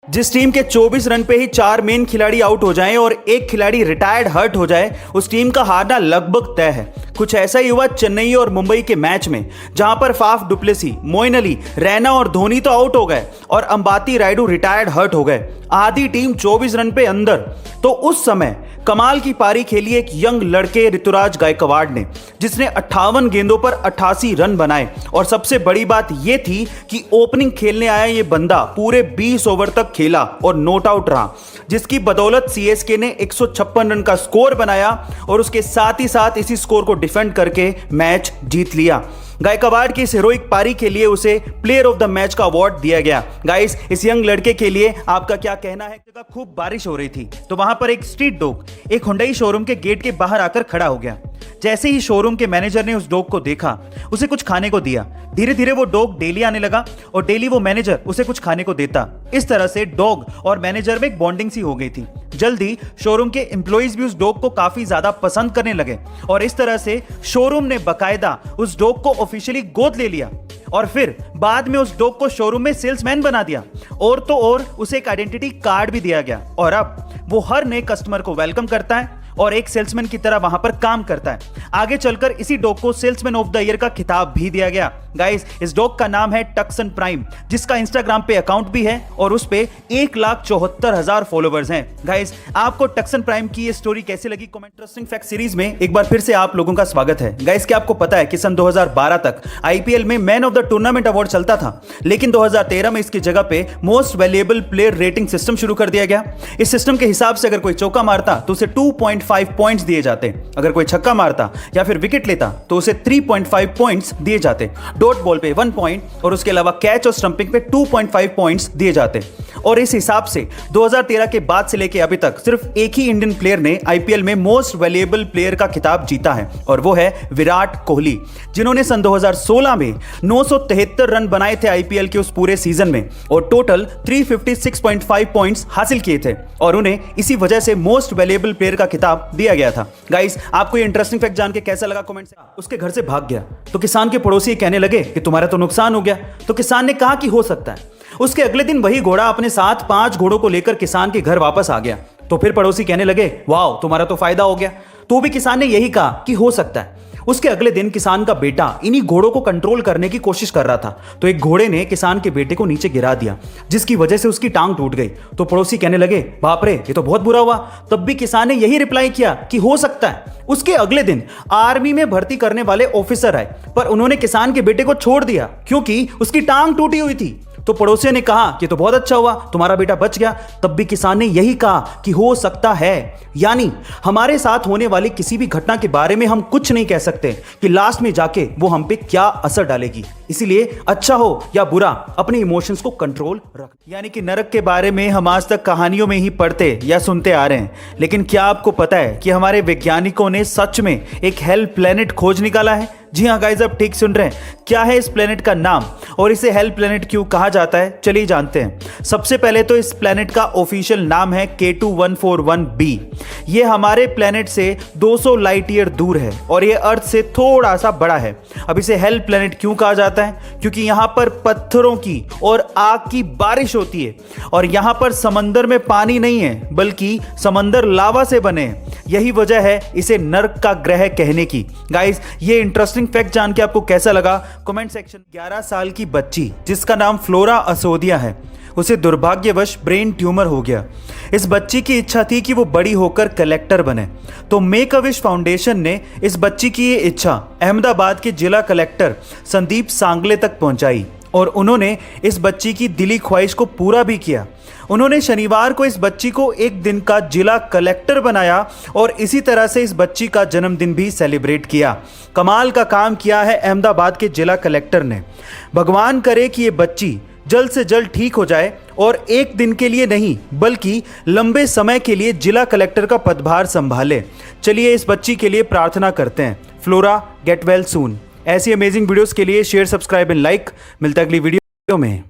जिस टीम के 24 रन पे ही 4 मेन खिलाड़ी आउट हो जाएं और एक खिलाड़ी रिटायर्ड हर्ट हो जाए, उस टीम का हारना लगभग तय है। कुछ ऐसा ही हुआ चेन्नई और मुंबई के मैच में, जहां पर फाफ डुप्लेसी, मोइन अली, रैना और धोनी तो आउट हो गए और अंबाती रायडू रिटायर्ड हर्ट हो गए। आधी टीम 24 रन पे अंदर। तो उस समय कमाल की पारी खेली एक यंग लड़के ऋतुराज गायकवाड़ ने, जिसने 58 गेंदों पर 88 रन बनाए। और सबसे बड़ी बात यह थी कि ओपनिंग खेलने आया ये बंदा पूरे 20 ओवर तक खेला और नॉट आउट रहा, जिसकी बदौलत सीएसके ने 156 रन का स्कोर बनाया और उसके साथ ही साथ इसी स्कोर को डिफेंड करके मैच जीत लिया। गायकवाड़ की इस हीरोइक पारी के लिए उसे प्लेयर ऑफ द मैच का अवार्ड दिया गया। गाइस, इस यंग लड़के के लिए आपका क्या कहना है? जगह खूब बारिश हो रही थी, तो वहां पर एक स्ट्रीट डॉग एक हुंडई शोरूम के गेट के बाहर आकर खड़ा हो गया। जैसे ही शोरूम के मैनेजर ने उस डॉग को देखा, उसे कुछ खाने को दिया। धीरे धीरे वो डॉग डेली आने लगा और डेली वो मैनेजर उसे कुछ खाने को देता। इस तरह से डॉग और मैनेजर में एक बॉन्डिंग सी हो गई थी। जल्दी शोरूम के एम्प्लॉइज भी उस डॉग को काफी ज्यादा पसंद करने लगे और इस तरह से शोरूम ने बकायदा उस डॉग को ऑफिशियली गोद ले लिया और फिर बाद में उस डॉग को शोरूम में सेल्समैन बना दिया। और तो और उसे एक आइडेंटिटी कार्ड भी दिया गया और अब वो हर नए कस्टमर को वेलकम करता है और एक सेल्समैन की तरह वहां पर काम करता है। आगे चलकर इसी डॉग को सेल्समैन ऑफ द ईयर का खिताब भी दिया गया। गाइस, इस डॉग का नाम है टक्सन प्राइम, जिसका इंस्टाग्राम पे अकाउंट भी है और उस पे 1,74,000 फॉलोवर्स हैं। गाइस, आपको टक्सन प्राइम की ये स्टोरी कैसी लगी? कमेंट। इंटरेस्टिंग फैक्ट सीरीज में एक बार फिर से आप लोगों का स्वागत है। गाइस, क्या आपको पता है कि सन 2012 तक आईपीएल में man of the tournament award चलता था, लेकिन 2013 में इसकी जगह पे most valuable player rating system शुरू कर दिया गया। इस सिस्टम के हिसाब से अगर कोई चौका मारता तो उसे 2.5 पॉइंट्स दिए जाते, अगर कोई छक्का मारता या फिर विकेट लेता तो उसे 3.5 पॉइंट्स दिए जाते, डॉट बॉल पे 1 पॉइंट और उसके अलावा कैच और स्टंपिंग पे 2.5 पॉइंट्स दिए जाते। और इस हिसाब से 2013 के बाद से लेके अभी तक सिर्फ एक ही इंडियन प्लेयर ने आईपीएल में मोस्ट वैल्यूएबल प्लेयर का खिताब जीता है और वो है विराट कोहली, जिन्होंने सन 2016 में 973 रन बनाए थे आईपीएल के उस पूरे सीजन में और टोटल 356.5 पॉइंट्स हासिल किए थे और उन्हें इसी वजह से मोस्ट वैल्यूएबल प्लेयर का खिताब दिया गया था। गाइस, आपको ये इंटरेस्टिंग फैक्ट जान के कैसा लगा? कमेंट से। उसके घर से भाग गया तो किसान के पड़ोसी कहने लगे कि तुम्हारा तो नुकसान हो गया। तो किसान ने कहा कि हो सकता है। उसके अगले दिन वही घोड़ा अपने साथ 5 घोड़ों को लेकर किसान के घर वापस आ गया। तो फिर पड़ोसी कहने लगे, वाह, तुम्हारा तो फायदा हो गया। तो भी किसान ने यही कहा कि हो सकता है। उसके अगले दिन किसान का बेटा इन्हीं घोड़ों को कंट्रोल करने की कोशिश कर रहा था, तो एक घोड़े ने किसान के बेटे को नीचे गिरा दिया, जिसकी वजह से उसकी टांग टूट गई। तो पड़ोसी कहने लगे, बाप रे, ये तो बहुत बुरा हुआ। तब भी किसान ने यही रिप्लाई किया कि हो सकता है। उसके अगले दिन आर्मी में भर्ती करने वाले ऑफिसर आए, पर उन्होंने किसान के बेटे को छोड़ दिया क्योंकि उसकी टांग टूटी हुई थी। तो पड़ोसियों ने कहा कि तो बहुत अच्छा हुआ, तुम्हारा बेटा बच गया। तब भी किसान ने यही कहा कि हो सकता है। यानी हमारे साथ होने वाली किसी भी घटना के बारे में हम कुछ नहीं कह सकते कि लास्ट में जाके वो हम पे क्या असर डालेगी। इसीलिए अच्छा हो या बुरा, अपने इमोशंस को कंट्रोल रख। यानी कि नरक के बारे में हम आज तक कहानियों में ही पढ़ते या सुनते आ रहे हैं, लेकिन क्या आपको पता है कि हमारे वैज्ञानिकों ने सच में एक हेल प्लेनेट खोज निकाला है? जी हाँ गाइस, आप ठीक सुन रहे हैं। क्या है इस प्लेनेट का नाम और इसे हेल प्लेनेट क्यों कहा जाता है? चलिए जानते हैं। सबसे पहले तो इस प्लेनेट का ऑफिशियल नाम है K2141b। ये हमारे प्लेनेट से 200 लाइट ईयर दूर है और ये अर्थ से थोड़ा सा बड़ा है। अब इसे हेल प्लेनेट क्यों कहा जाता है? क्योंकि यहाँ पर पत्थरों की और आग की बारिश होती है और यहाँ पर समंदर में पानी नहीं है, बल्कि समंदर लावा से बने हैं। यही वजह है इसे नर्क का ग्रह कहने की। गाइस, ये इंटरेस्टिंग फैक्ट जान के आपको कैसा लगा? Comment section. 11 साल की बच्ची जिसका नाम फ्लोरा असोदिया है, उसे दुर्भाग्यवश ब्रेन ट्यूमर हो गया। इस बच्ची की इच्छा थी कि वो बड़ी होकर कलेक्टर बने, तो मेक अ विश फाउंडेशन ने इस बच्ची की ये इच्छा अहमदाबाद के जिला कलेक्टर संदीप सांगले तक पहुंचाई और उन्होंने इस बच्ची की दिली ख्वाहिश को पूरा भी किया। उन्होंने शनिवार को इस बच्ची को एक दिन का जिला कलेक्टर बनाया और इसी तरह से इस बच्ची का जन्मदिन भी सेलिब्रेट किया। कमाल का काम किया है अहमदाबाद के जिला कलेक्टर ने। भगवान करे कि ये बच्ची जल्द से जल्द ठीक हो जाए और एक दिन के लिए नहीं बल्कि लंबे समय के लिए जिला कलेक्टर का पदभार संभाले। चलिए इस बच्ची के लिए प्रार्थना करते हैं। Flora, get well soon. ऐसी अमेजिंग वीडियोस के लिए शेयर, सब्सक्राइब एंड लाइक। मिलता है अगली वीडियो में।